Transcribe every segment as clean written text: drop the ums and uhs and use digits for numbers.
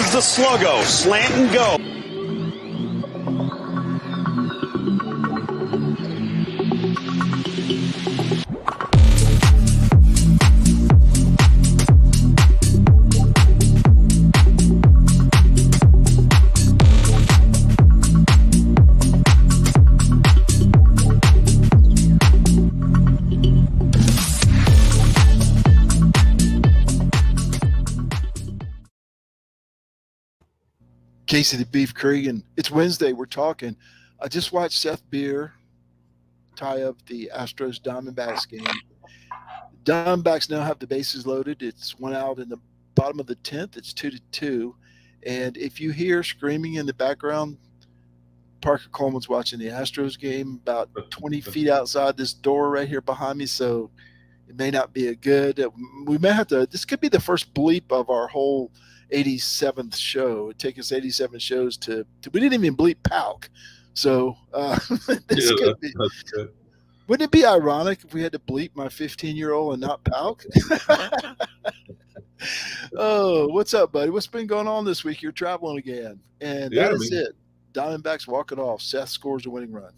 This is the sluggo, slant and go. Casey the Beef Cregan. It's Wednesday. We're talking. I just watched Seth Beer tie up the Astros Diamondbacks game. Diamondbacks now have the bases loaded. It's one out in the bottom of the 10th. It's 2-2. And if you hear screaming in the background, Parker Coleman's watching the Astros game about 20 feet outside this door right here behind me. So it may not be a good. We may have to. This could be the first bleep of our whole 87th show. It took us 87 shows to we didn't even bleep Pauk. So this could be. That's good. Wouldn't it be ironic if we had to bleep my 15-year-old and not Pauk? Oh, what's up, buddy? What's been going on this week? You're traveling again. And that is it. Diamondbacks walk it off. Seth scores a winning run.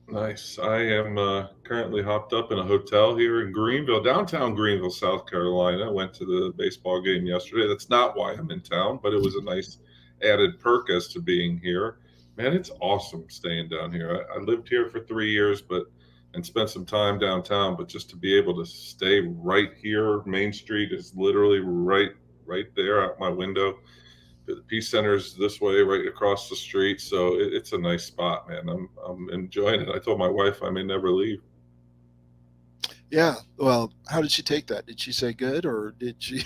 Nice. I am currently hopped up in a hotel here in Greenville, downtown Greenville, South Carolina. Went to the baseball game yesterday. That's not why I'm in town, but it was a nice added perk as to being here. Man, it's awesome staying down here. I lived here for 3 years, and spent some time downtown, but just to be able to stay right here, Main Street is literally right there out my window. The Peace Center's this way, right across the street. So it's a nice spot, man. I'm enjoying it. I told my wife I may never leave. Yeah. Well, how did she take that? Did she say good, or did she?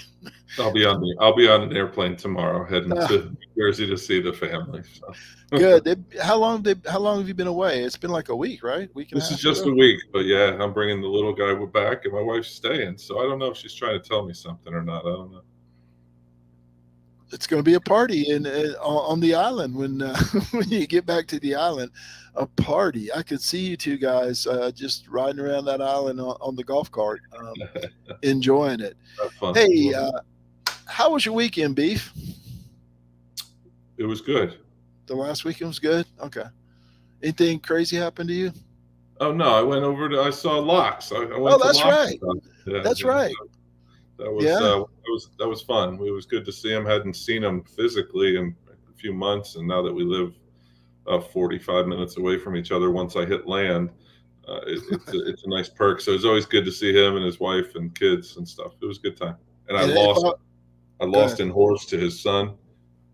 I'll be on an airplane tomorrow, heading to New Jersey to see the family. So. Good. How long have you been away? It's been like a week, right? This is just a week, but yeah, I'm bringing the little guy back, and my wife's staying. So I don't know if she's trying to tell me something or not. I don't know. It's going to be a party on the island when when you get back to the island. A party. I could see you two guys just riding around that island on the golf cart, enjoying it. Fun. Hey, how was your weekend, Beef? It was good. The last weekend was good? Okay. Anything crazy happened to you? Oh, no. I went over I saw Locks. That's right. Yeah, that's right. That was fun. It was good to see him. Hadn't seen him physically in a few months, and now that we live 45 minutes away from each other, once I hit land, it's a nice perk. So it's always good to see him and his wife and kids and stuff. It was a good time. And I lost in horse to his son.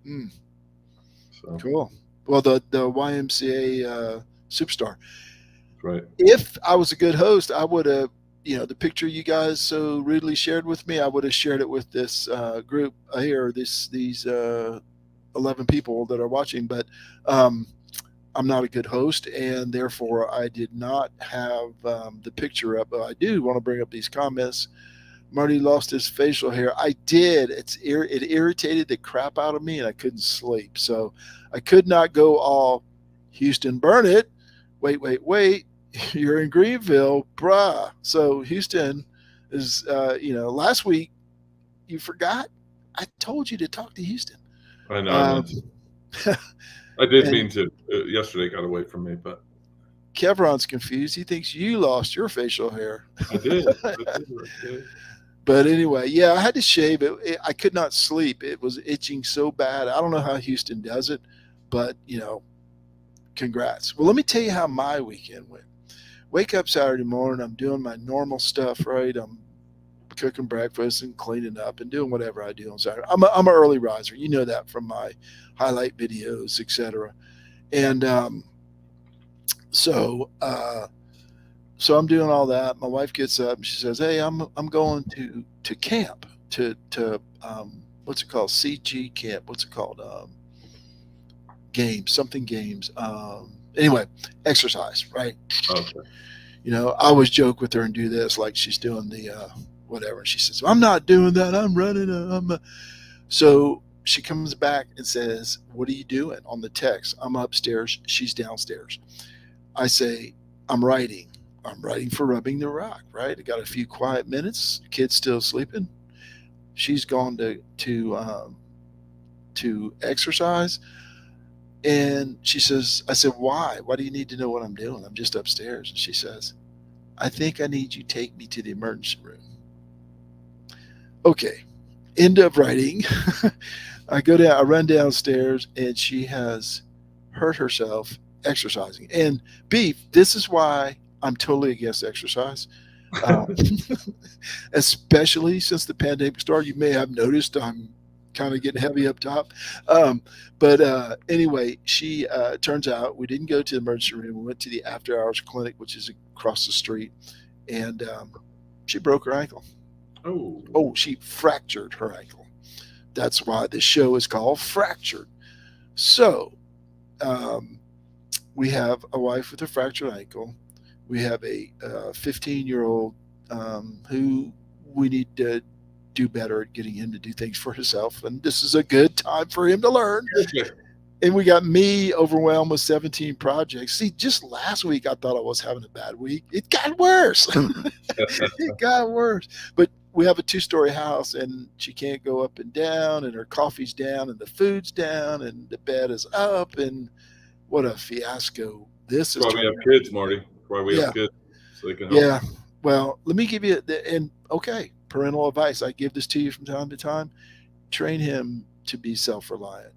So. Cool. Well, the YMCA superstar. Right. If I was a good host, I would have, the picture you guys so rudely shared with me, I would have shared it with this group here, these 11 people that are watching. But I'm not a good host, and therefore I did not have the picture up. But I do want to bring up these comments. Marty lost his facial hair. I did. It irritated the crap out of me, and I couldn't sleep. So I could not go all Houston, burn it. Wait. You're in Greenville, bruh. So Houston is, last week you forgot. I told you to talk to Houston. I know. I did mean to. Yesterday got away from me, but. Kevron's confused. He thinks you lost your facial hair. I did. But anyway, yeah, I had to shave it. I could not sleep. It was itching so bad. I don't know how Houston does it, but, congrats. Well, let me tell you how my weekend went. Wake up Saturday morning. I'm doing my normal stuff, right? I'm cooking breakfast and cleaning up and doing whatever I do on Saturday. I'm an early riser. You know that from my highlight videos, etc. And so I'm doing all that. My wife gets up and she says, "Hey, I'm going to camp to what's it called? CG camp. What's it called? Games. Anyway, exercise, right?" Okay. I always joke with her and do this like she's doing the whatever. And she says, "I'm not doing that. I'm running." So she comes back and says, "What are you doing?" On the text, I'm upstairs. She's downstairs. I say, I'm writing for Rubbing the Rock, right? I got a few quiet minutes. Kid's still sleeping. She's gone to to exercise. And she says, I said, why? Why do you need to know what I'm doing? I'm just upstairs. And she says, I think I need you to take me to the emergency room. Okay. End of writing. I run downstairs, and she has hurt herself exercising. And Beef, this is why I'm totally against exercise. Especially since the pandemic started. You may have noticed I'm kind of getting heavy up top. But anyway, she turns out we didn't go to the emergency room. We went to the after hours clinic, which is across the street, and she broke her ankle. Oh, she fractured her ankle. That's why this show is called Fractured. So we have a wife with a fractured ankle. We have a 15-year-old who we need to do better at getting him to do things for himself. And this is a good time for him to learn. And we got me overwhelmed with 17 projects. See, just last week, I thought I was having a bad week. It got worse. It got worse. But we have a 2-story house, and she can't go up and down, and her coffee's down, and the food's down, and the bed is up. And what a fiasco this is. That's why we have kids, Marty. That's why we have kids. So they can help. Yeah. Well, let me give you parental advice. I give this to you from time to time. Train him to be self-reliant.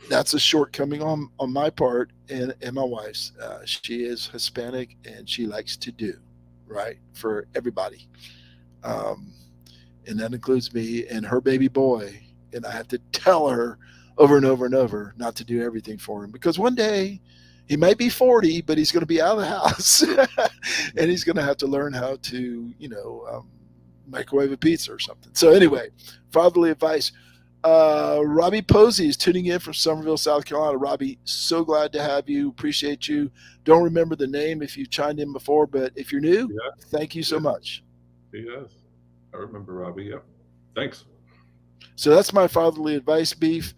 That's a shortcoming on my part and my wife's. She is Hispanic, and she likes to do right for everybody. And that includes me and her baby boy. And I have to tell her over and over and over not to do everything for him, because one day he might be 40, but he's going to be out of the house and he's going to have to learn how to, microwave a pizza or something. So anyway, fatherly advice. Robbie Posey is tuning in from Summerville, South Carolina. Robbie, so glad to have you. Appreciate you. Don't remember the name if you've chimed in before, but if you're new, thank you so much. He has. I remember Robbie. Yeah. Thanks. So that's my fatherly advice, Beef.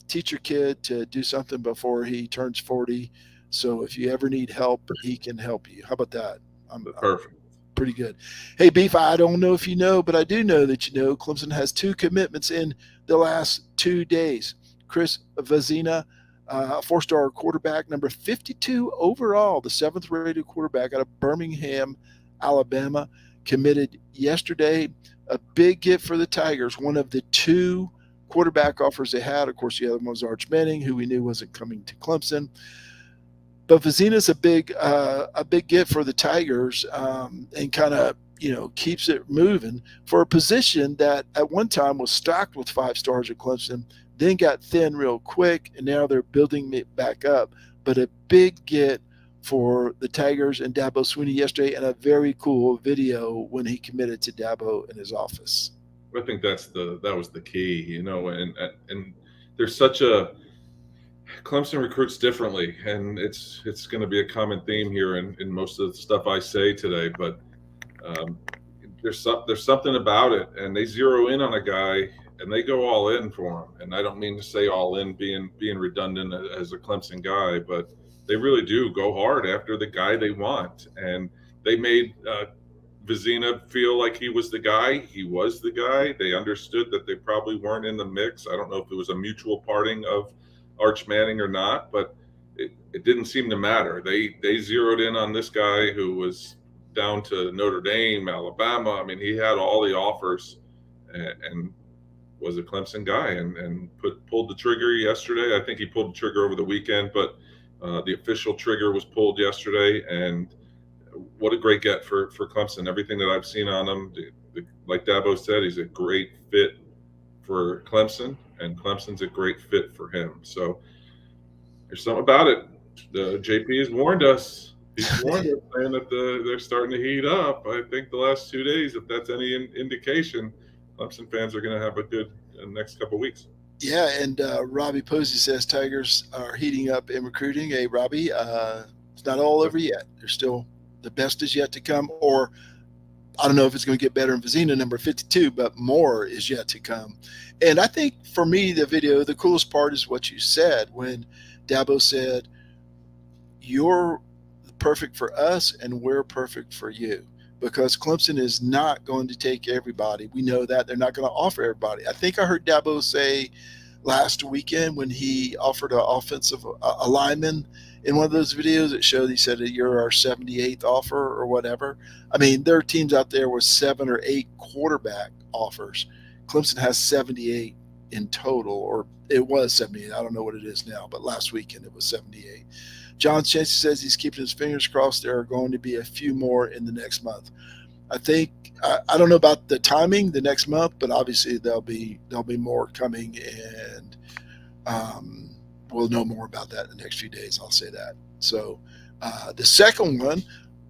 Teach your kid to do something before he turns 40. So if you ever need help, he can help you. How about that? Perfect. Pretty good. Hey, Beef, I don't know if you know, but I do know that you know Clemson has 2 commitments in the last 2 days. Chris Vezina, 4-star quarterback, number 52 overall, the 7th-rated quarterback out of Birmingham, Alabama, committed yesterday. A big get for the Tigers, one of the 2 quarterback offers they had. Of course, the other one was Arch Manning, who we knew wasn't coming to Clemson. But Vezina's a big get for the Tigers, and kind of keeps it moving for a position that at one time was stocked with 5 stars at Clemson, then got thin real quick, and now they're building it back up. But a big get for the Tigers and Dabo Swinney yesterday, and a very cool video when he committed to Dabo in his office. I think that was the key, and there's such a Clemson recruits differently, and it's going to be a common theme here in most of the stuff I say today. But there's something about it, and they zero in on a guy and they go all in for him. And I don't mean to say all in being redundant as a Clemson guy, but they really do go hard after the guy they want. And they made Vezina feel like he was the guy. He was the guy. They understood that they probably weren't in the mix. I don't know if it was a mutual parting of Arch Manning or not, but it didn't seem to matter. They zeroed in on this guy who was down to Notre Dame, Alabama. I mean, he had all the offers and was a Clemson guy and pulled the trigger yesterday. I think he pulled the trigger over the weekend, but the official trigger was pulled yesterday. And what a great get for Clemson. Everything that I've seen on him, like Dabo said, he's a great fit for Clemson, and Clemson's a great fit for him. So there's something about it. The JP has warned us. He's warned us, saying that they're starting to heat up. I think the last 2 days, if that's any indication, Clemson fans are going to have a good next couple of weeks. Yeah, and Robbie Posey says Tigers are heating up in recruiting. Hey, Robbie, it's not all over yet. There's still the best is yet to come, or I don't know if it's going to get better in Vezina, number 52, but more is yet to come. And I think for me, the video, the coolest part is what you said when Dabo said, you're perfect for us and we're perfect for you. because Clemson is not going to take everybody. We know that they're not going to offer everybody. I think I heard Dabo say last weekend when he offered an offensive a lineman in one of those videos it showed, he said that you're our 78th offer or whatever. I mean, there are teams out there with 7 or 8 quarterback offers. Clemson has 78 in total, or it was 78. I don't know what it is now, but last weekend it was 78. John Chancey says he's keeping his fingers crossed there are going to be a few more in the next month. I think I don't know about the timing the next month, but obviously there'll be more coming, and we'll know more about that in the next few days. I'll say that. So the second one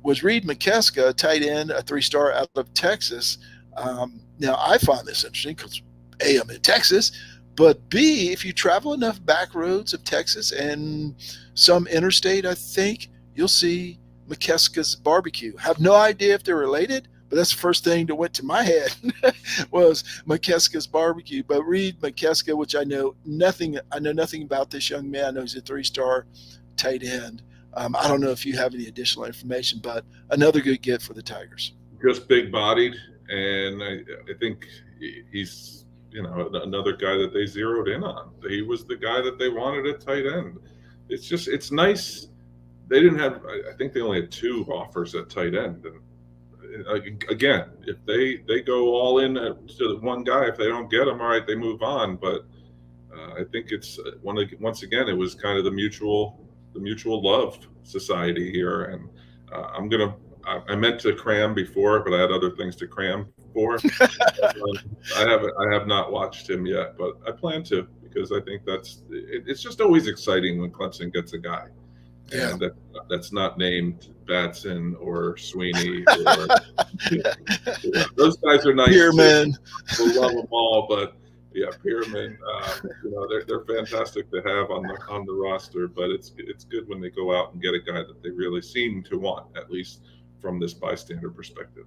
was Reed McKeska, tight end, a 3-star out of Texas. Now I find this interesting because A, I'm in Texas, but B, if you travel enough back roads of Texas and some interstate, I think you'll see McKeska's barbecue. Have no idea if they're related, but that's the first thing that went to my head was McKeska's barbecue. But Reed McKeska, which I know nothing about this young man. I know he's a 3-star tight end. I don't know if you have any additional information, but another good get for the Tigers. Just big bodied, and I think he's another guy that they zeroed in on. He was the guy that they wanted at tight end. It's nice. They didn't have. I think they only had 2 offers at tight end, and again, if they go all in to the one guy, if they don't get him, all right, they move on. But I think it's once again, it was kind of the mutual love society here, and I meant to cram before, but I had other things to cram for. I have not watched him yet, but I plan to, because I think it's just always exciting when Clemson gets a guy. Yeah. And that's not named Batson or Sweeney. Or, those guys are nice. Pearman. We'll love them all, but yeah, Pearman. They're fantastic to have on the roster. But it's good when they go out and get a guy that they really seem to want, at least from this bystander perspective.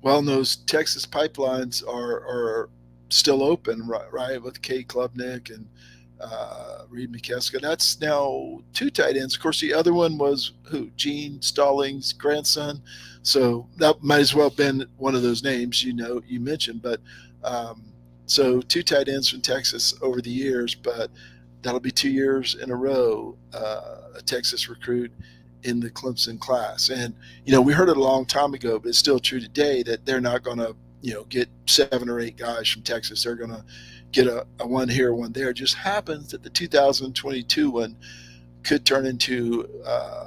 Well, and those Texas pipelines are still open, right? With Kate Klubnik and Reed McKeska. That's now 2 tight ends. Of course, the other one was Gene Stallings' grandson. So that might as well have been one of those names you mentioned. But so 2 tight ends from Texas over the years, but that'll be 2 years in a row, a Texas recruit in the Clemson class. And, we heard it a long time ago, but it's still true today that they're not going to, get 7 or 8 guys from Texas. They're going to get a one here, one there. It just happens that the 2022 one could turn into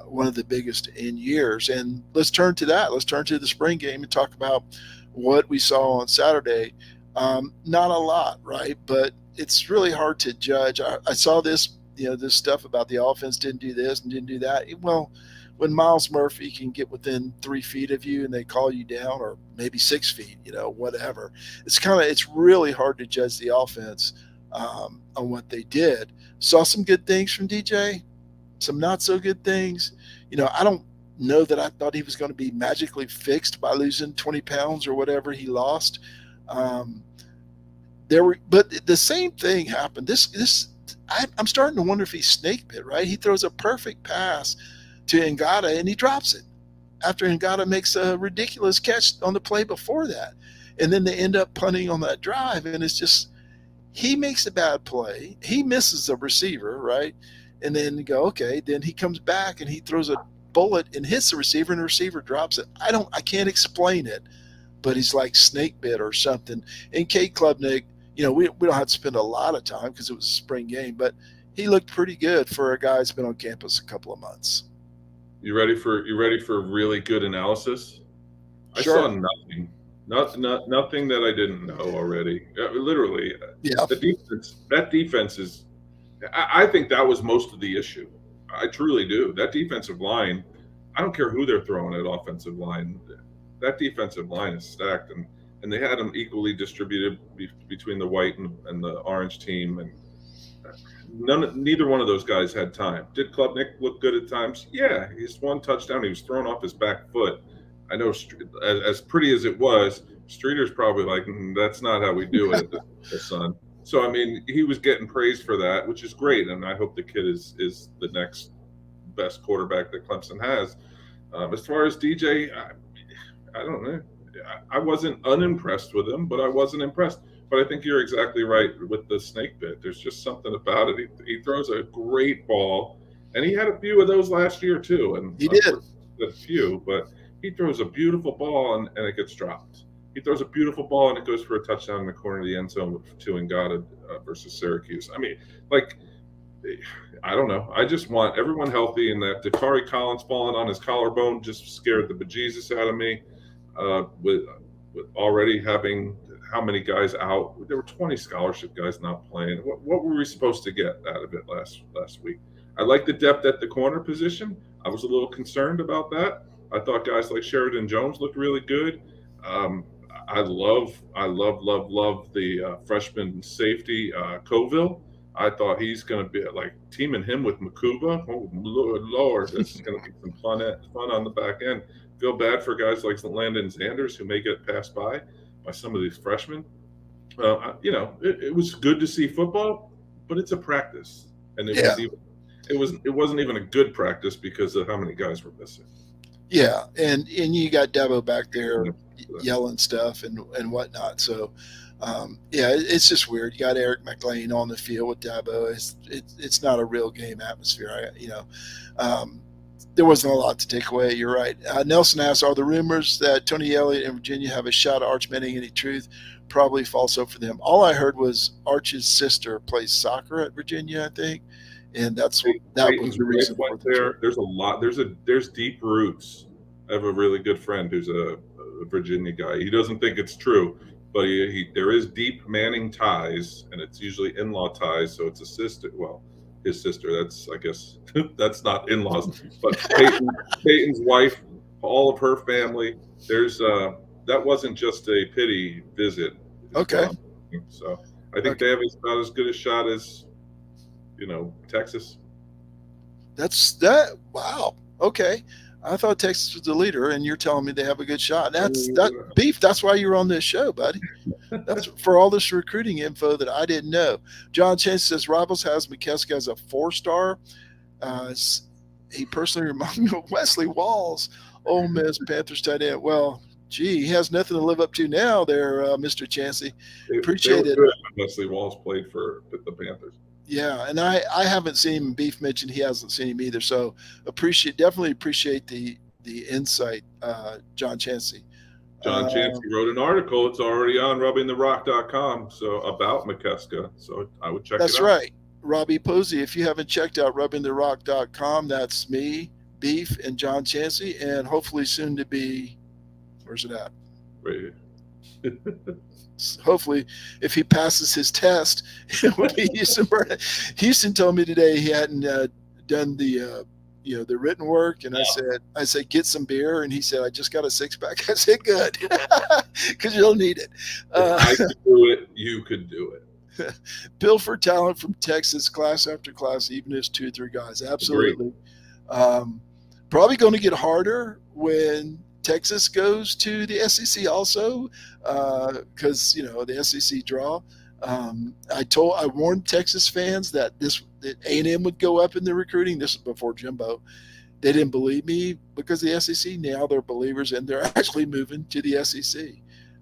one of the biggest in years. And let's turn to that. Let's turn to the spring game and talk about what we saw on Saturday. Not a lot, right? But it's really hard to judge. I saw this, this stuff about the offense didn't do this and didn't do that. Well, when Miles Murphy can get within 3 feet of you and they call you down, or maybe 6 feet, whatever, it's really hard to judge the offense on what they did. Saw some good things from DJ, some not so good things. I don't know that I thought he was going to be magically fixed by losing 20 pounds or whatever he lost. But the same thing happened. I'm starting to wonder if he's snake bit, right? He throws a perfect pass to Ngata and he drops it after Ngata makes a ridiculous catch on the play before that. And then they end up punting on that drive. And it's just, he makes a bad play. He misses a receiver, right? And then you go, okay, then he comes back and he throws a bullet and hits the receiver and the receiver drops it. I can't explain it, but he's like snake bit or something. And Kate Klubnik, we don't have to spend a lot of time because it was a spring game, but he looked pretty good for a guy who's been on campus a couple of months. You ready for really good analysis? Sure. I saw nothing that I didn't know already. Literally, yeah. That defense is. I think that was most of the issue. I truly do. That defensive line, I don't care who they're throwing at offensive line. That defensive line is stacked, and they had them equally distributed between the white and the orange team, and neither one of those guys had time. Did Klubnik look good at times? Yeah, he's 1 touchdown. He was thrown off his back foot. I know, as pretty as it was, Streeter's probably like, that's not how we do it, the son. So, I mean, he was getting praised for that, which is great, and I hope the kid is the next best quarterback that Clemson has. As far as DJ, I don't know. I wasn't unimpressed with him, but I wasn't impressed. But I think you're exactly right with the snake bit. There's just something about it. He throws a great ball, and he had a few of those last year too. And He did. a few, but he throws a beautiful ball and it gets dropped. He throws a beautiful ball and it goes for a touchdown in the corner of the end zone with two and got it versus Syracuse. I mean, like, I don't know. I just want everyone healthy, and that Dakari Collins falling on his collarbone just scared the bejesus out of me. With already having how many guys out? There were 20 scholarship guys not playing. What were we supposed to get out of it last week? I like the depth at the corner position. I was a little concerned about that. I thought guys like Sheridan Jones looked really good. I love the freshman safety Coville. I thought he's going to be like teaming him with Makuba. Oh Lord, this is going to be some fun on the back end. Feel bad for guys like Landon Sanders who may get passed by some of these freshmen. It was good to see football, but it's a practice, and it wasn't even a good practice because of how many guys were missing. Yeah, and you got Dabo back there yelling stuff and whatnot. So, it's just weird. You got Eric McLean on the field with Dabo. It's not a real game atmosphere. There wasn't a lot to take away. You're right. Nelson asks, are the rumors that Tony Elliott and Virginia have a shot at Arch Manning any truth? Probably false hope for them. All I heard was Arch's sister plays soccer at Virginia, I think. And that was the reason for there. There's a lot. There's deep roots. I have a really good friend who's a Virginia guy. He doesn't think it's true, but there is deep Manning ties, and it's usually in-law ties. So it's a sister. Well, his sister. That's, I guess, that's not in-laws, but Peyton's wife, all of her family. There's that wasn't just a pity visit. Okay. So I think they have about as good a shot as Texas. That's that. Wow. Okay. I thought Texas was the leader, and you're telling me they have a good shot. Beef. That's why you're on this show, buddy. That's for all this recruiting info that I didn't know. John Chance says Rivals has McKeska as a 4-star. He personally reminded me of Wesley Walls, Ole Miss Panthers tight end. Well, gee, he has nothing to live up to now there, Mr. Chancey. Appreciate it. Wesley Walls played for the Panthers. Yeah, and I haven't seen him. Beef mentioned he hasn't seen him either. So definitely appreciate the insight, John Chancey. John Chancey wrote an article. It's already on rubbingtherock.com about McKeska. So I would check it out. That's right. Robbie Posey, if you haven't checked out rubbingtherock.com, that's me, Beef, and John Chancey, and hopefully soon to be, where's it at? Right. Hopefully, if he passes his test, it would be Houston Burnett. Houston told me today he hadn't done the written work, and I said get some beer, and he said I just got a 6-pack. I said good, because you'll need it. If I could do it, you could do it. Bill for talent from Texas, class after class, even if it's 2 or 3 guys. Absolutely. Probably going to get harder when Texas goes to the SEC also, because the SEC draw. I warned Texas fans that A&M would go up in the recruiting. This was before Jimbo. They didn't believe me because of the SEC. Now they're believers, and they're actually moving to the SEC.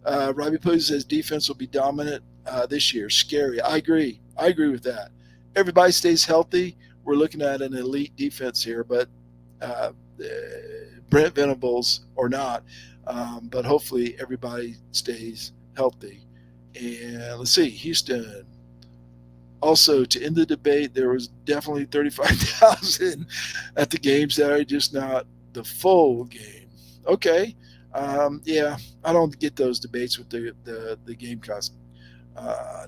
Robbie Posey says defense will be dominant this year. Scary. I agree with that. Everybody stays healthy. We're looking at an elite defense here, but Brent Venables or not, but hopefully everybody stays healthy. And let's see, Houston. Also, to end the debate, there was definitely 35,000 at the game Saturday, just not the full game. Okay. I don't get those debates with the Gamecocks.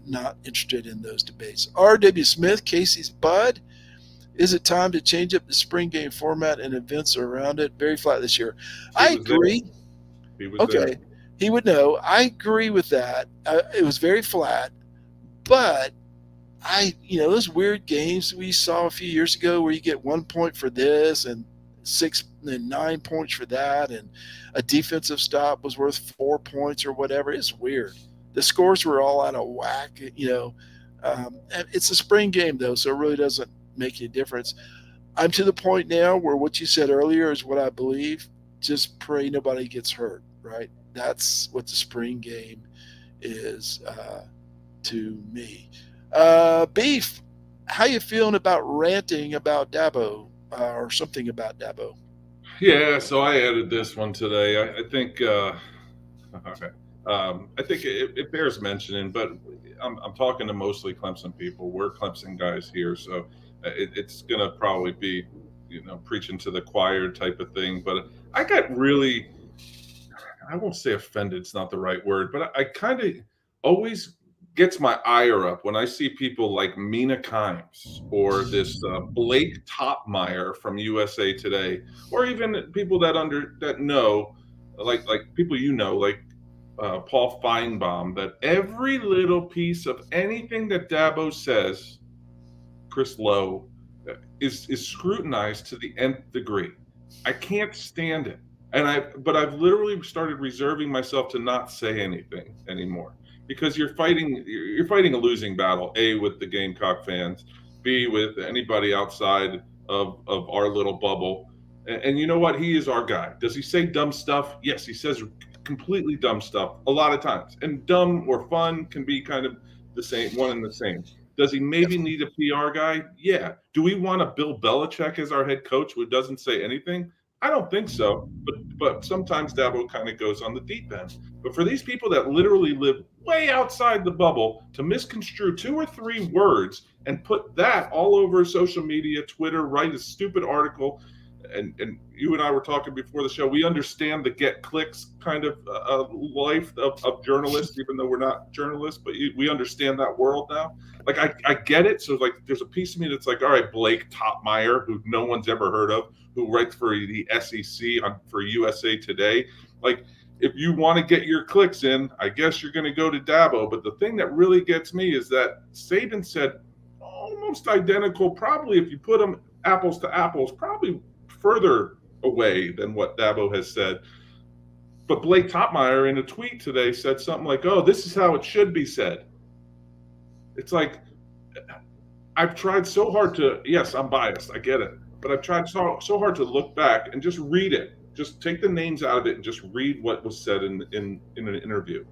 Not interested in those debates. R.W. Smith, Casey's bud. Is it time to change up the spring game format and events around it? Very flat this year. I agree. He was there. He would know. I agree with that. It was very flat, but those weird games we saw a few years ago where you get 1 point for this and 6 and 9 points for that, and a defensive stop was worth 4 points or whatever. It's weird. The scores were all out of whack. It's a spring game though, so it really doesn't make any difference. I'm to the point now where what you said earlier is what I believe. Just pray nobody gets hurt, right? That's what the spring game is to me. Beef, how you feeling about ranting about Dabo or something about Dabo? Yeah, so I added this one today. I think I think it bears mentioning, but I'm talking to mostly Clemson people. We're Clemson guys here, so it's gonna probably be, preaching to the choir type of thing. But I got really, I won't say offended, it's not the right word, but I kind of always gets my ire up when I see people like Mina Kimes or this Blake Topmeyer from USA Today, or even people that know, like people like Paul Feinbaum, that every little piece of anything that Dabo says, Chris Lowe, is scrutinized to the nth degree. I can't stand it. But I've literally started reserving myself to not say anything anymore, because you're fighting a losing battle. A, with the Gamecock fans, B, with anybody outside of our little bubble. And you know what? He is our guy. Does he say dumb stuff? Yes, he says completely dumb stuff a lot of times. And dumb or fun can be kind of the same, one and the same. Does he maybe need a PR guy? Yeah. Do we want a Bill Belichick as our head coach who doesn't say anything? I don't think so. But sometimes Dabo kind of goes on the deep end. But for these people that literally live way outside the bubble to misconstrue 2 or 3 words and put that all over social media, Twitter, write a stupid article, and you and I were talking before the show, we understand the get clicks kind of life of journalists, even though we're not journalists, but we understand that world now. Like, I get it. So like, there's a piece of me that's like, all right, Blake Topmeyer, who no one's ever heard of, who writes for the SEC for USA Today. Like, if you want to get your clicks in, I guess you're going to go to Dabo. But the thing that really gets me is that Saban said almost identical, probably if you put them apples to apples, probably further away than what Dabo has said. But Blake Topmeyer in a tweet today said something like, oh, this is how it should be said. It's like, I've tried so hard to, yes, I'm biased, I get it, but I've tried so hard to look back and just read it. Just take the names out of it and just read what was said in an interview.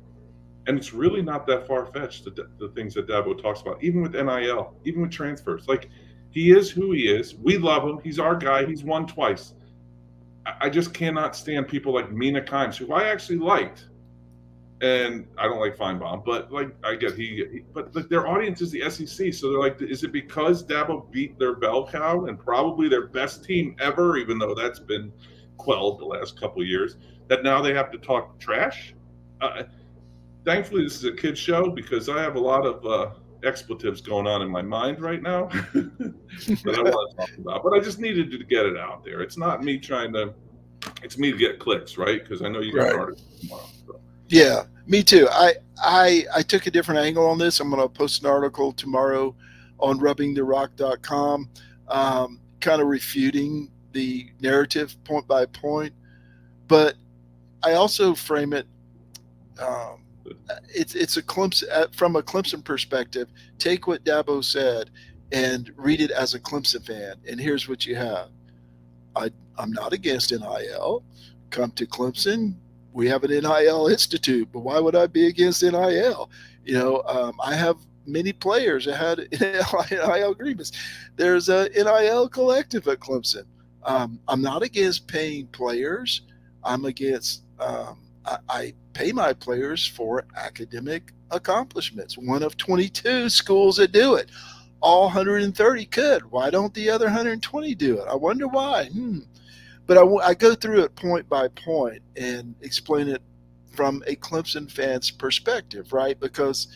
And it's really not that far-fetched, the things that Dabo talks about, even with NIL, even with transfers. Like, he is who he is. We love him. He's our guy. He's won twice. I just cannot stand people like Mina Kimes, who I actually liked. And I don't like Feinbaum, but like, I get but like, their audience is the SEC. So they're like, is it because Dabo beat their bell cow and probably their best team ever, even though that's been quelled the last couple of years, that now they have to talk trash? Thankfully, this is a kid's show, because I have a lot of expletives going on in my mind right now that I want to talk about. But I just needed to get it out there. It's not me it's me to get clicks, right? Because I know you got an article tomorrow. So. Yeah, me too. I took a different angle on this. I'm going to post an article tomorrow on rubbingtherock.com, kind of refuting the narrative point by point. But I also frame it, it's a Clemson, from a Clemson perspective. Take what Dabo said and read it as a Clemson fan, and here's what you have. I'm not against NIL. Come to Clemson. We have an NIL institute, but why would I be against NIL? I have many players that had NIL agreements. There's a NIL collective at Clemson. I'm not against paying players. I'm against, I pay my players for academic accomplishments. One of 22 schools that do it. All 130 could. Why don't the other 120 do it? I wonder why. But I go through it point by point and explain it from a Clemson fan's perspective, right? Because,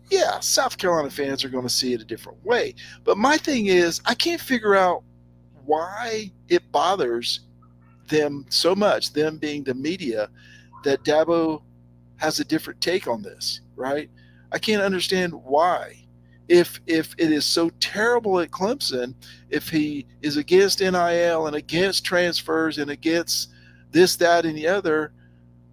yeah, South Carolina fans are going to see it a different way. But my thing is, I can't figure out why it bothers them so much, them being the media, that Dabo has a different take on this, right? I can't understand why. If it is so terrible at Clemson, if he is against NIL and against transfers and against this, that, and the other,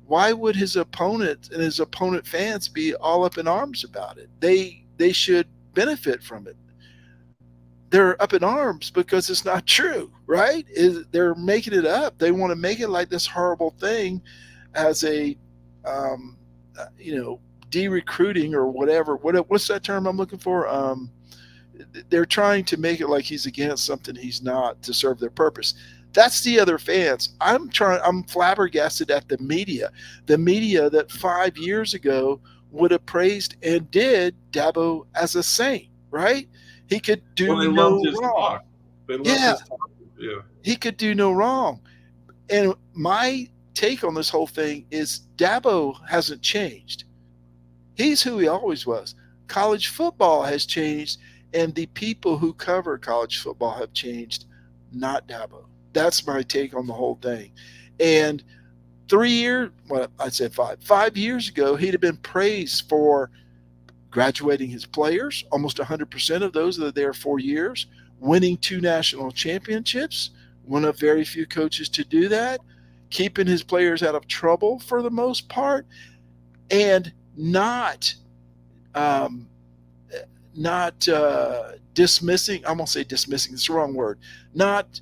why would his opponent and his opponent fans be all up in arms about it? They should benefit from it. They're up in arms because it's not true, right? They're making it up. They want to make it like this horrible thing. as a, de-recruiting or whatever. What's that term I'm looking for? They're trying to make it like he's against something he's not to serve their purpose. That's the other fans. I'm flabbergasted at the media that 5 years ago would have praised and did Dabo as a saint, right? He could do no wrong. They loved his talk. Yeah. He could do no wrong. And my take on this whole thing is Dabo hasn't changed. He's who he always was. College football has changed, and the people who cover college football have changed, not Dabo. That's my take on the whole thing. And 5 years ago, he'd have been praised for graduating his players, almost 100% of those that are there 4 years, winning 2 national championships, one of very few coaches to do that, keeping his players out of trouble for the most part, and not dismissing. I'm going to say dismissing. It's the wrong word. Not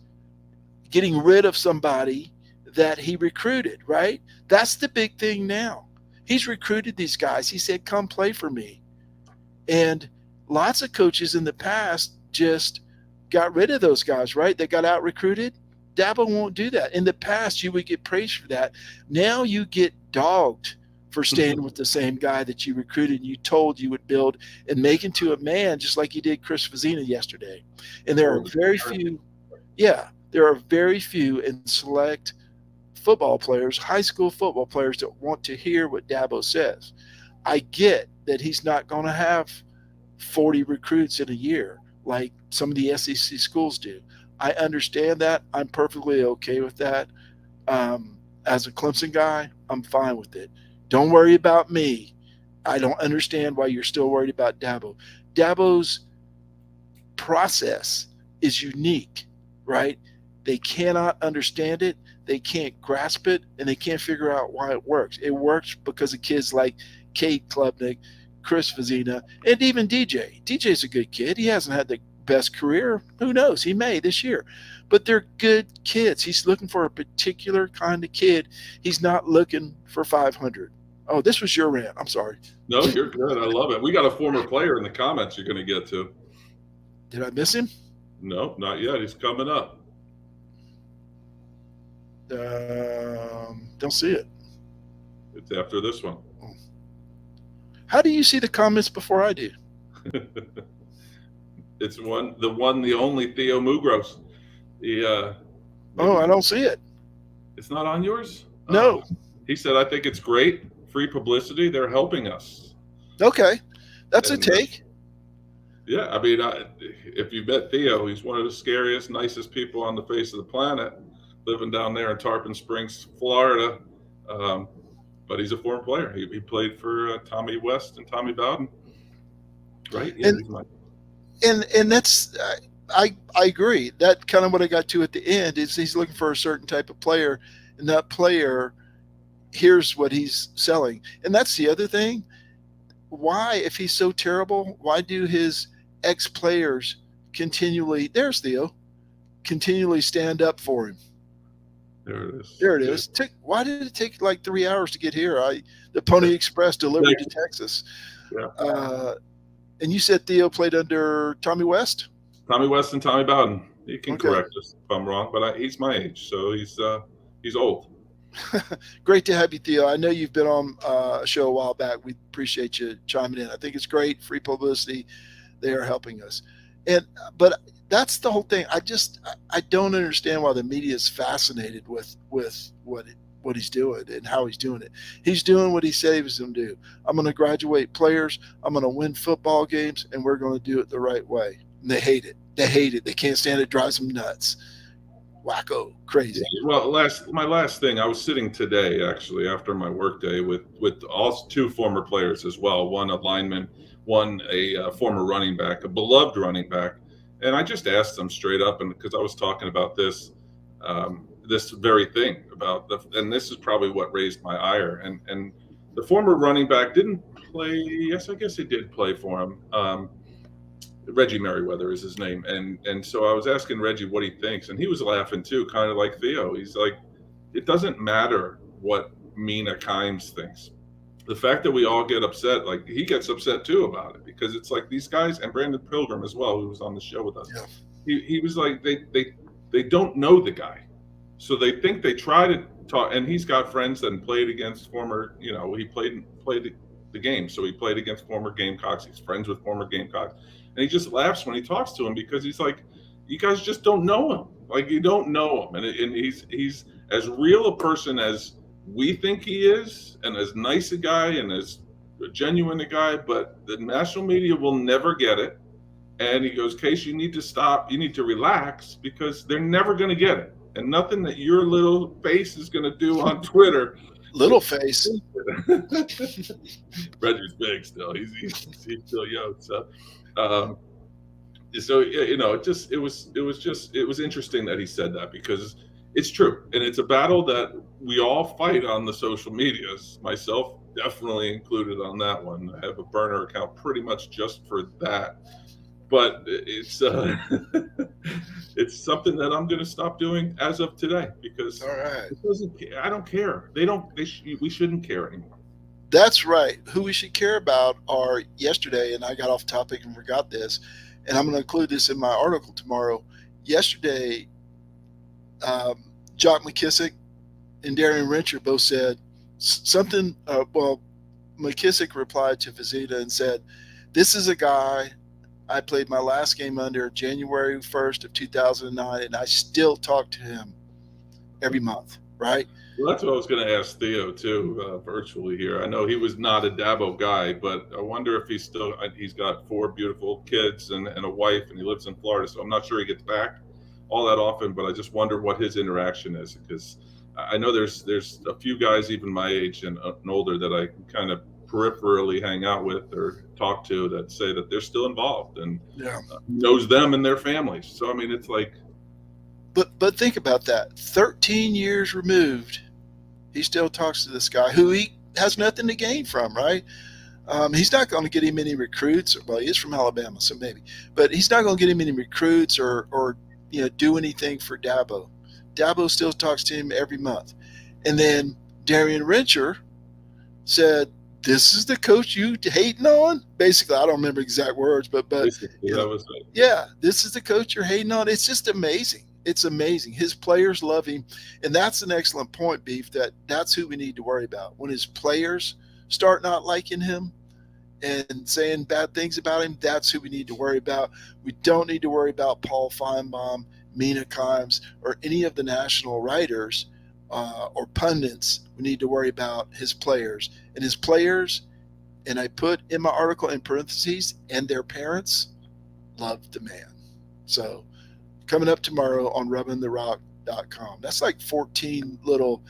getting rid of somebody that he recruited, right? That's the big thing now. He's recruited these guys. He said, come play for me. And lots of coaches in the past just got rid of those guys, right? They got out recruited. Dabo won't do that. In the past, you would get praised for that. Now you get dogged for staying with the same guy that you recruited and you told you would build and make into a man, just like you did Chris Vazina yesterday. And there are very few and select football players, high school football players, that want to hear what Dabo says. I get that he's not going to have 40 recruits in a year like some of the SEC schools do. I understand that. I'm perfectly okay with that. As a Clemson guy, I'm fine with it. Don't worry about me. I don't understand why you're still worried about Dabo. Dabo's process is unique, right? They cannot understand it. They can't grasp it, and they can't figure out why it works. It works because of kids like Kate Klubnik, Chris Vazina, and even DJ. DJ's a good kid. He hasn't had the best career. Who knows? He may this year. But they're good kids. He's looking for a particular kind of kid. He's not looking for 500. Oh, this was your rant. I'm sorry. No, you're good. I love it. We got a former player in the comments you're going to get to. Did I miss him? No, not yet. He's coming up. Don't see it. It's after this one. How do you see the comments before I do? It's the only Theo Mugros. I don't see it. It's not on yours? No. He said, I think it's great. Free publicity. They're helping us. Okay. That's a take. Yeah. I mean, if you met Theo, he's one of the scariest, nicest people on the face of the planet, living down there in Tarpon Springs, Florida. But he's a former player. He played for Tommy West and Tommy Bowden. Right? Yeah, and that's I agree. That kind of what I got to at the end is he's looking for a certain type of player, and that player here's what he's selling. And that's the other thing. Why, if he's so terrible, why do his ex-players continually stand up for him? There it is. Why did it take like 3 hours to get here? The Pony Express delivered to Texas. Yeah. And you said Theo played under Tommy West? Tommy West and Tommy Bowden. He can correct us if I'm wrong, but he's my age, so he's old. Great to have you, Theo. I know you've been on a show a while back. We appreciate you chiming in. I think it's great. Free publicity. They are helping us. But that's the whole thing. I don't understand why the media is fascinated with what he's doing and how he's doing it. He's doing what he said he was going to do. I'm going to graduate players. I'm going to win football games, and we're going to do it the right way. And they hate it. They can't stand it. It drives them nuts. Wacko, crazy. Well, my last thing, I was sitting today, actually, after my workday with all 2 former players as well, one a lineman, one a former running back, a beloved running back. And I just asked them straight up, and because I was talking about this very thing and this is probably what raised my ire. And the former running back didn't play. Yes, I guess he did play for him. Reggie Merriweather is his name. And so I was asking Reggie what he thinks, and he was laughing too, kind of like Theo. He's like, it doesn't matter what Mina Kimes things. The fact that we all get upset, like he gets upset too about it, because it's like these guys, and Brandon Pilgrim as well, who was on the show with us. Yeah. He was like, they don't know the guy, so they think they try to talk. And he's got friends that played against former, he played the game, so he played against former Gamecocks. He's friends with former Gamecocks, and he just laughs when he talks to him, because he's like, you guys just don't know him. Like, you don't know him, and he's as real a person as we think he is, and as nice a guy and as genuine a guy, but the national media will never get it. And he goes, Case, you need to stop. You need to relax, because they're never going to get it. And nothing that your little face is going to do on Twitter. Little face. Reggie's big still. He's still young. So, it was interesting that he said that, because it's true. And it's a battle that we all fight on the social medias, myself definitely included on that one. I have a burner account pretty much just for that. But it's it's something that I'm going to stop doing as of today, because All right. I don't care. We shouldn't care anymore. That's right. Who we should care about are yesterday, and I got off topic and forgot this, and I'm going to include this in my article tomorrow. Yesterday, Jock McKissick and Darian Rencher both said something. McKissick replied to Fazita and said, "This is a guy I played my last game under January 1st of 2009, and I still talk to him every month," right? Well, that's what I was going to ask Theo too, virtually here. I know he was not a Dabo guy, but I wonder if he's got 4 beautiful kids and a wife, and he lives in Florida, so I'm not sure he gets back all that often, but I just wonder what his interaction is, because I know there's a few guys even my age and older that I kind of peripherally hang out with or talk to that say that they're still involved and knows them and their families. So, I mean, it's like, But think about that. 13 years removed, he still talks to this guy who he has nothing to gain from, right? He's not going to get him any recruits. Well, he is from Alabama, so maybe. But he's not going to get him any recruits or do anything for Dabo. Dabo still talks to him every month. And then Darian Rencher said, "This is the coach you hating on?" Basically, I don't remember exact words, but that was it. Yeah, this is the coach you're hating on. It's just amazing. It's amazing. His players love him. And that's an excellent point, Beef, that's who we need to worry about. When his players start not liking him and saying bad things about him, that's who we need to worry about. We don't need to worry about Paul Feinbaum, Mina Kimes, or any of the national writers or pundits. We need to worry about his players. And his players, and I put in my article in parentheses, and their parents love the man. So coming up tomorrow on rubbingtherock.com. That's like 14 little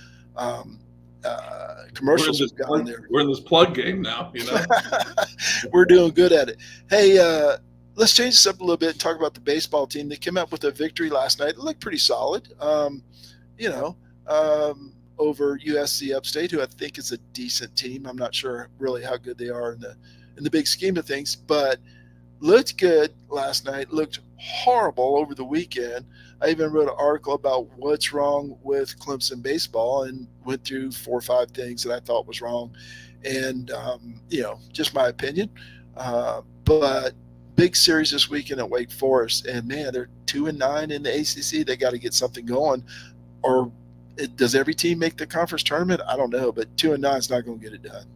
commercials we've got in there. We're in this plug game now, We're doing good at it. Hey, let's change this up a little bit and talk about the baseball team. They came up with a victory last night. It looked pretty solid, over USC Upstate, who I think is a decent team. I'm not sure really how good they are in the big scheme of things, but looked good last night, looked horrible over the weekend. I even wrote an article about what's wrong with Clemson baseball and went through 4 or 5 things that I thought was wrong. And, just my opinion. But big series this weekend at Wake Forest. And, man, they're 2-9 in the ACC. They got to get something going. Or does every team make the conference tournament? I don't know. But 2-9 is not going to get it done.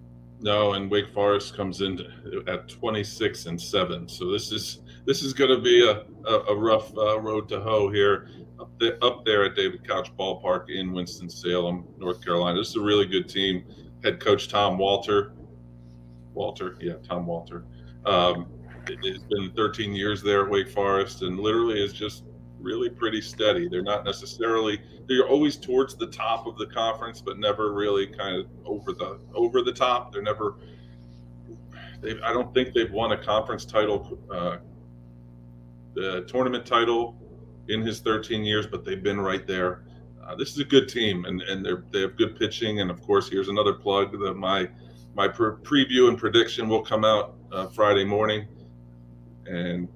No, and Wake Forest comes in at 26-7. So this is going to be a rough road to hoe here up there at David Couch Ballpark in Winston-Salem, North Carolina. This is a really good team. Head coach Tom Walter. Tom Walter. It's been 13 years there at Wake Forest, and literally is just really pretty steady. They're always towards the top of the conference, but never really kind of over the top. I don't think they've won a conference title, the tournament title in his 13 years, but they've been right there. This is a good team, and they have good pitching. And of course, here's another plug that my preview and prediction will come out Friday morning. And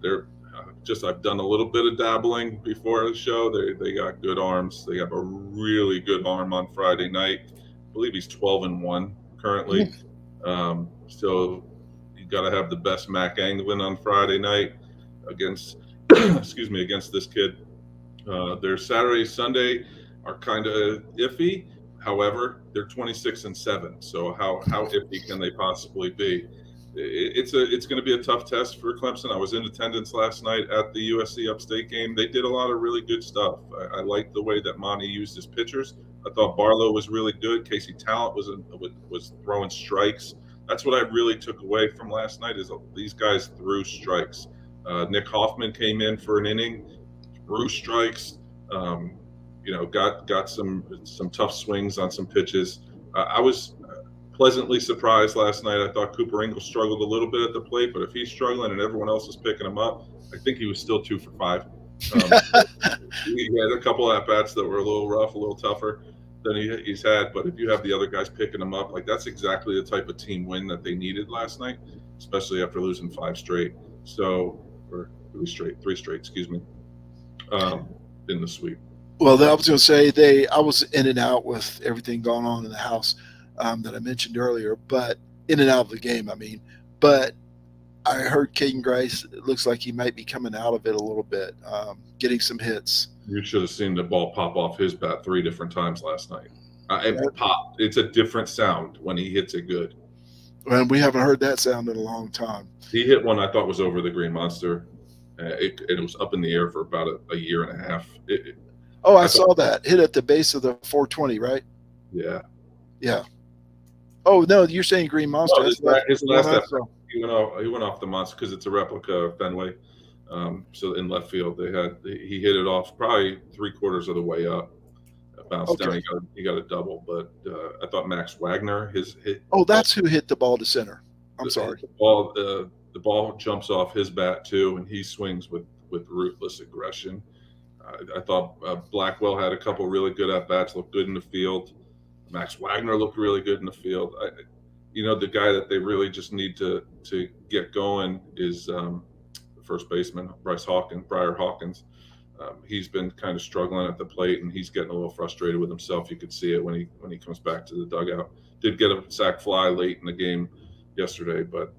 I've done a little bit of dabbling before the show. They got good arms. They have a really good arm on Friday night. believe he's 12-1 currently. So you got to have the best Mac Anglin on Friday night against, against this kid. Their Saturday, Sunday are kind of iffy. However, they're 26-7. So how iffy can they possibly be? It's going to be a tough test for Clemson. I was in attendance last night at the USC Upstate game. They did a lot of really good stuff. I liked the way that Monty used his pitchers. I thought Barlow was really good. Casey Talent was throwing strikes. That's what I really took away from last night is these guys threw strikes. Nick Hoffman came in for an inning, threw strikes. Got some tough swings on some pitches. I was pleasantly surprised last night. I thought Cooper Ingle struggled a little bit at the plate, but if he's struggling and everyone else is picking him up, I think he was still 2 for 5. He had a couple at bats that were a little rough, a little tougher than he's had. But if you have the other guys picking him up, like that's exactly the type of team win that they needed last night, especially after losing 5 straight. Or 3 straight, excuse me, in the sweep. Well, I was going to say I was in and out with everything going on in the house that I mentioned earlier, but in and out of the game, but I heard Caden Grice, it looks like he might be coming out of it a little bit, getting some hits. You should have seen the ball pop off his bat 3 different times last night. It popped. It's a different sound when he hits it good. And we haven't heard that sound in a long time. He hit one I thought was over the Green Monster. It was up in the air for about a year and a half. I saw that. Hit at the base of the 420, right? Yeah. Yeah. Oh, no, you're saying Green Monster. No, his last effort, he went off the Monster because it's a replica of Fenway. So in left field, he hit it off probably 3/4 of the way up. Bounced down. He got a double, but I thought Max Wagner his hit. Oh, that's who hit the ball to center. I'm sorry. The ball jumps off his bat too, and he swings with ruthless aggression. I thought Blackwell had a couple really good at bats, looked good in the field. Max Wagner looked really good in the field. The guy that they really just need to get going is the first baseman, Briar Hawkins. He's been kind of struggling at the plate, and he's getting a little frustrated with himself. You could see it when he comes back to the dugout. Did get a sac fly late in the game yesterday, but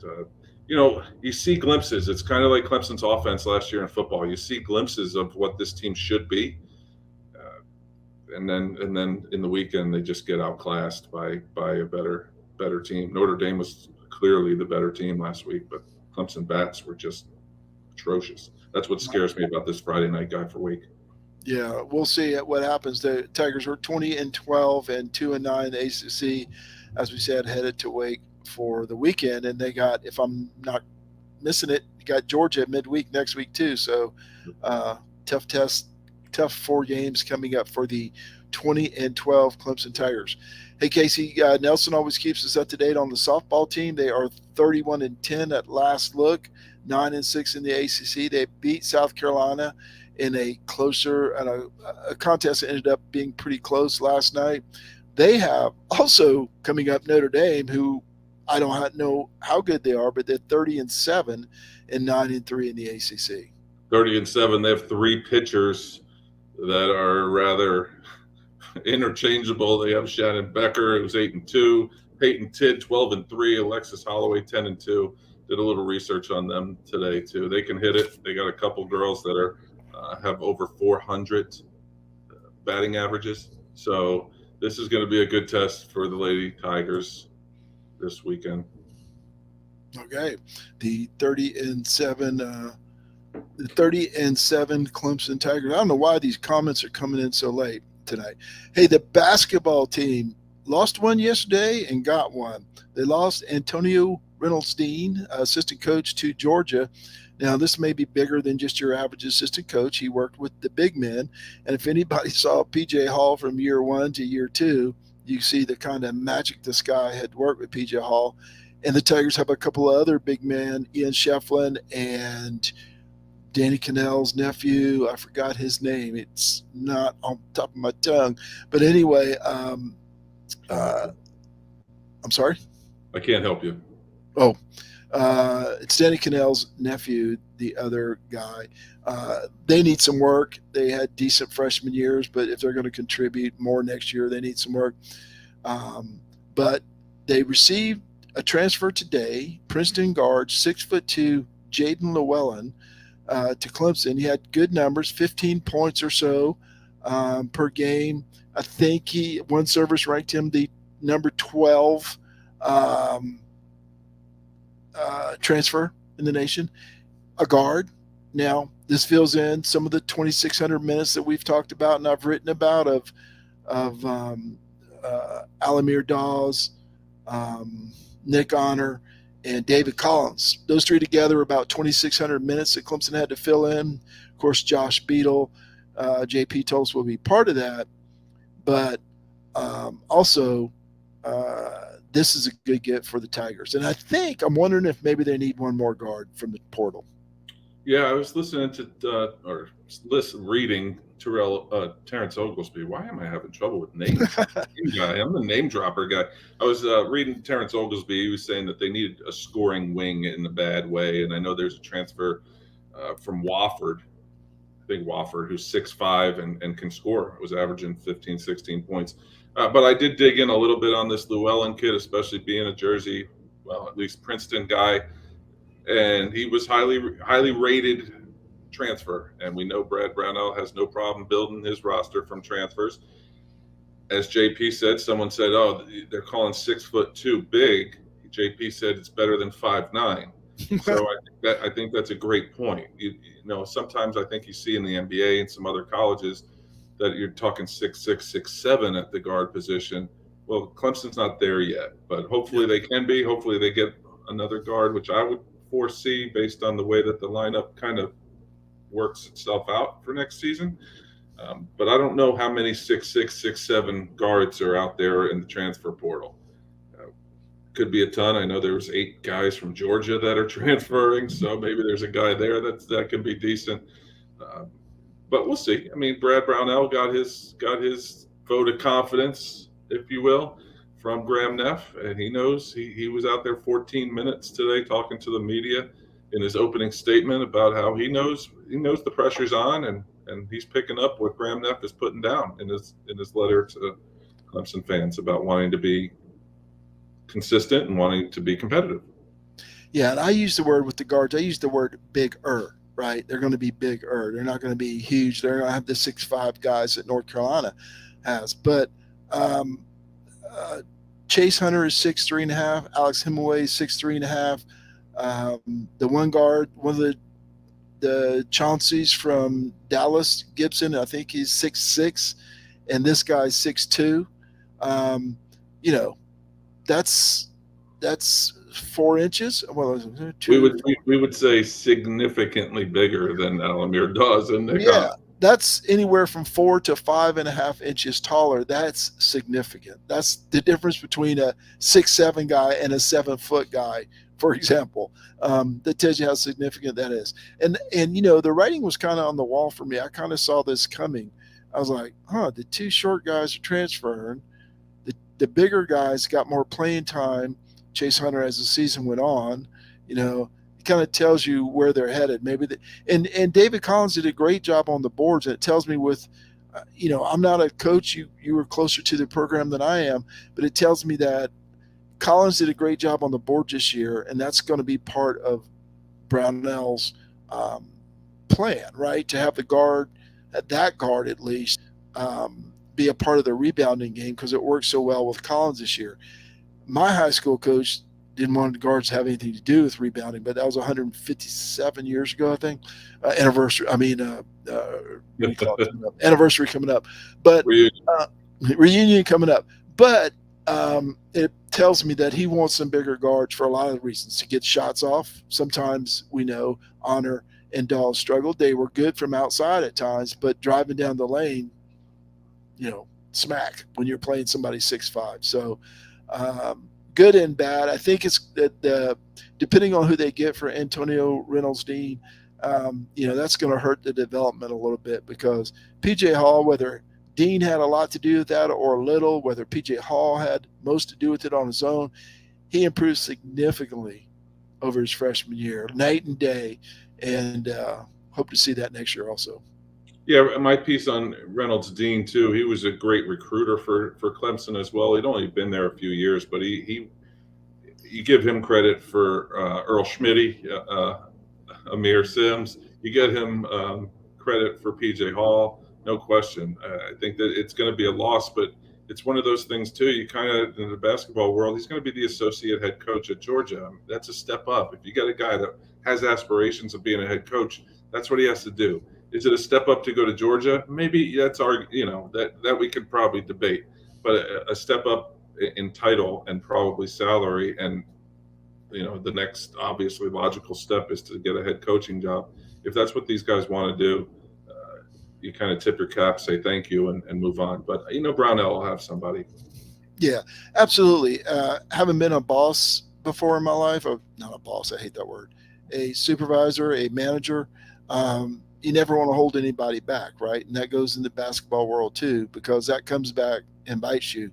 you see glimpses. It's kind of like Clemson's offense last year in football. You see glimpses of what this team should be, and then in the weekend they just get outclassed by a better team. Notre Dame was clearly the better team last week, but Clemson bats were just atrocious. That's what scares me about this Friday night guy for week. Yeah, we'll see what happens. The Tigers were 20-12 and 2-9 in the ACC, as we said, headed to Wake for the weekend, and they got, if I'm not missing it, you got Georgia midweek next week too. So tough test, tough 4 games coming up for the 20-12 Clemson Tigers. Hey, Casey, Nelson always keeps us up to date on the softball team. They are 31-10 at last look, 9-6 in the ACC. They beat South Carolina in a closer a contest that ended up being pretty close last night. They have also coming up Notre Dame, who I don't know how good they are, but they're 30-7 and 9-3 in the ACC. 30-7. They have 3 pitchers that are rather interchangeable. They have Shannon Becker, who's 8-2, Peyton Tidd, 12-3, Alexis Holloway, 10-2. Did a little research on them today too. They can hit it. They got a couple girls that are have over 400 batting averages. So this is going to be a good test for the Lady Tigers this weekend. Okay, the 30-7 Clemson Tigers. I don't know why these comments are coming in so late tonight. Hey, the basketball team lost one yesterday and got one. They lost Antonio Reynolds-Dean, assistant coach to Georgia. Now, this may be bigger than just your average assistant coach. He worked with the big men. And if anybody saw P.J. Hall from year 1 to year 2, you see the kind of magic this guy had worked with P.J. Hall. And the Tigers have a couple of other big men, Ian Shefflin and Danny Cannell's nephew. I forgot his name. It's not on top of my tongue. But anyway, I'm sorry? I can't help you. Oh, it's Danny Cannell's nephew, the other guy. They need some work. They had decent freshman years, but if they're going to contribute more next year, they need some work. But they received a transfer today, Princeton guard, 6'2", Jaden Llewellyn, to Clemson. He had good numbers, 15 points or so per game. I think one service ranked him the number 12 transfer in the nation, a guard. Now, this fills in some of the 2,600 minutes that we've talked about and I've written about of Alamir Dawes, Nick Honor, and David Collins. Those three together about 2,600 minutes that Clemson had to fill in. Of course, Josh Beadle, JP told us will be part of that. But also, this is a good get for the Tigers. And I'm wondering if maybe they need one more guard from the portal. Yeah, I was listening to reading Terrence Oglesby. Why am I having trouble with names? I'm the name dropper guy. I was reading Terrence Oglesby. He was saying that they needed a scoring wing in a bad way, and I know there's a transfer from Wofford. I think Wofford, who's 6'5" and can score. Was averaging 15, 16 points. But I did dig in a little bit on this Llewellyn kid, especially being a Jersey, well, at least Princeton guy. And he was highly rated transfer. And we know Brad Brownell has no problem building his roster from transfers. As JP said, someone said, oh, they're calling 6'2" big. JP said it's better than 5'9". So I think that's a great point. You know, sometimes I think you see in the NBA and some other colleges that you're talking 6'6", 6'7" at the guard position. Well, Clemson's not there yet, but hopefully they can be. Hopefully they get another guard, which I would foresee based on the way that the lineup kind of works itself out for next season. But I don't know how many 6'6", 6'7" guards are out there in the transfer portal. Could be a ton. I know there was 8 guys from Georgia that are transferring, so maybe there's a guy there that could be decent. But we'll see. I mean, Brad Brownell got his vote of confidence, if you will, from Graham Neff, and he knows he was out there 14 minutes today talking to the media in his opening statement about how he knows the pressure's on, and he's picking up what Graham Neff is putting down in his letter to Clemson fans about wanting to be consistent and wanting to be competitive. Yeah, and I use the word with the guards. I use the word bigger, right? They're going to be bigger. They're not going to be huge. They're going to have the 6'5" guys that North Carolina has. But Chase Hunter is 6'3.5". Alex Hemingway is 6'3.5". The one guard, one of the Chauncey's from Dallas, Gibson, I think he's 6'6", and this guy's 6'2". You know, that's 4 inches. Well, we would say significantly bigger than Alamir Dawes and Nick. Yeah, that's anywhere from 4 to 5.5 inches taller. That's significant. That's the difference between a 6'7" guy and a 7-foot guy, for example. That tells you how significant that is. And you know, the writing was kind of on the wall for me. I kind of saw this coming. I was like, the 2 short guys are transferring. The bigger guys got more playing time. Chase Hunter, as the season went on, you know, it kind of tells you where they're headed. Maybe and David Collins did a great job on the boards. And it tells me with, you know, I'm not a coach. You were closer to the program than I am, but it tells me that Collins did a great job on the board this year, and that's going to be part of Brownell's plan, right? To have the guard, that guard at least, be a part of the rebounding game because it worked so well with Collins this year. My high school coach didn't want the guards to have anything to do with rebounding, but that was 157 years ago, I think. Anniversary coming up, but reunion coming up. But it tells me that he wants some bigger guards for a lot of reasons, to get shots off. Sometimes we know Honor and Dawes struggled. They were good from outside at times, but driving down the lane, you know, smack when you're playing somebody 6'5". So good and bad. I think it's that depending on who they get for Antonio Reynolds-Dean, you know, that's going to hurt the development a little bit, because PJ Hall, whether Dean had a lot to do with that or little, whether PJ Hall had most to do with it on his own, he improved significantly over his freshman year, night and day, and hope to see that next year also. Yeah, my piece on Reynolds Dean too. He was a great recruiter for Clemson as well. He'd only been there a few years, but he you give him credit for Earl Schmitty, Amir Sims. You get him credit for PJ Hall, no question. I think that it's going to be a loss, but it's one of those things too. You kind of in the basketball world, he's going to be the associate head coach at Georgia. That's a step up. If you got a guy that has aspirations of being a head coach, that's what he has to do. Is it a step up to go to Georgia? Maybe that's that we could probably debate, but a step up in title and probably salary, and the next obviously logical step is to get a head coaching job. If that's what these guys want to do, you kind of tip your cap, say thank you, and move on. But Brownell will have somebody. Yeah, absolutely. Haven't been a boss before in my life. Not a boss, I hate that word. A supervisor, a manager. You never want to hold anybody back, right? And that goes in the basketball world too, because that comes back and bites you.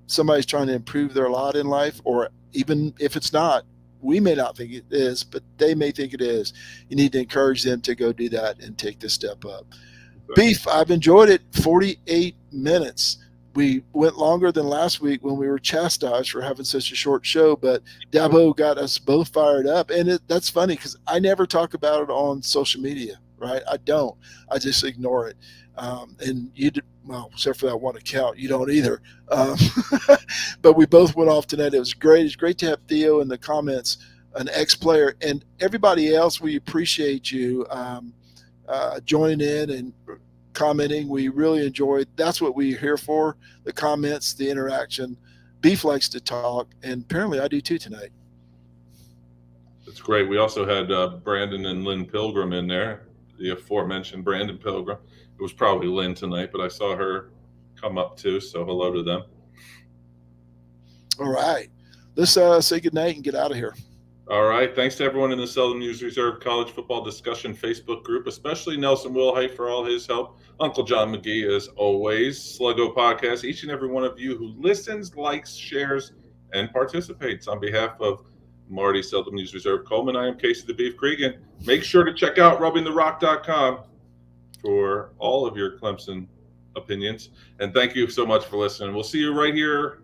Somebody's trying to improve their lot in life, or even if it's not, we may not think it is, but they may think it is. You need to encourage them to go do that and take this step up. Exactly. Beef, I've enjoyed it. 48 minutes. We went longer than last week when we were chastised for having such a short show, but Dabo got us both fired up. And that's funny because I never talk about it on social media, right? I don't. I just ignore it. And you did, well, except for that one account, you don't either. But we both went off tonight. It was great. It's great to have Theo in the comments, an ex-player, and everybody else. We appreciate you joining in and commenting. We really enjoyed. That's what we're here for, the comments, the interaction. Beef likes to talk, and apparently I do too tonight. That's great. We also had Brandon and Lynn Pilgrim in there, the aforementioned Brandon Pilgrim. It was probably Lynn tonight, but I saw her come up too, so hello to them. All right. Let's say goodnight and get out of here. All right. Thanks to everyone in the Seldom News Reserve College Football Discussion Facebook group, especially Nelson Wilhite for all his help. Uncle John McGee, as always. Sluggo Podcast, each and every one of you who listens, likes, shares, and participates. On behalf of Marty, Seldom News Reserve Coleman, I am Casey the Beef Cregan. Make sure to check out rubbingtherock.com for all of your Clemson opinions. And thank you so much for listening. We'll see you right here,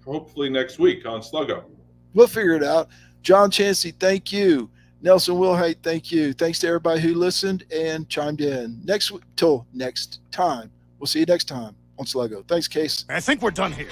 hopefully next week on Sluggo. We'll figure it out. John Chancey, thank you. Nelson Wilhite, thank you. Thanks to everybody who listened and chimed in. Till next time. We'll see you next time on Sluggo. Thanks, Case. I think we're done here.